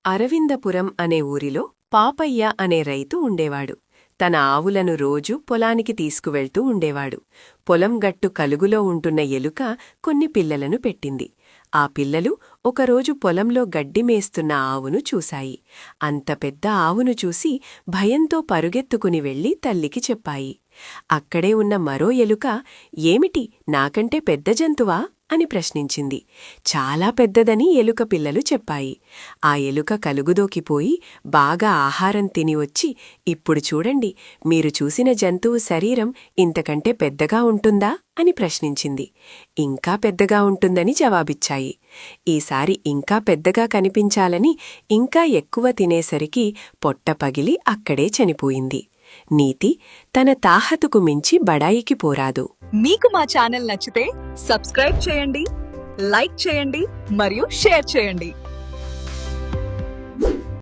అరవిందపురం అనే ఊరిలో పాపయ్య అనే రైతు ఉండేవాడు. తన ఆవులను రోజూ పొలానికి తీసుకువెళ్తూ ఉండేవాడు. పొలం గట్టు కలుగులో ఉంటున్న ఎలుక కొన్ని పిల్లలను పెట్టింది. ఆ పిల్లలు ఒకరోజు పొలంలో గడ్డి మేస్తున్న ఆవును చూశాయి. అంత పెద్ద ఆవును చూసి భయంతో పరుగెత్తుకుని వెళ్లి తల్లికి చెప్పాయి. అక్కడే ఉన్న మరో ఎలుక, "ఏమిటి, నాకంటే పెద్ద జంతువా?" అని ప్రశ్నించింది. చాలా పెద్దదని ఎలుక పిల్లలు చెప్పాయి. ఆ ఎలుక కలుగుదోకిపోయి బాగా ఆహారం తినివచ్చి, "ఇప్పుడు చూడండి, మీరు చూసిన జంతువు శరీరం ఇంతకంటే పెద్దగా ఉంటుందా?" అని ప్రశ్నించింది. "ఇంకా పెద్దగా ఉంటుందని" జవాబిచ్చాయి. ఈసారి ఇంకా పెద్దగా కనిపించాలని ఇంకా ఎక్కువ తినేసరికి పొట్ట పగిలి అక్కడే చనిపోయింది. నీతి: తన తాహతుకు మించి బడాయికి పోరాదు. మీకు మా ఛానల్ నచ్చితే సబ్స్క్రైబ్ చేయండి, లైక్ చేయండి మరియు షేర్ చేయండి.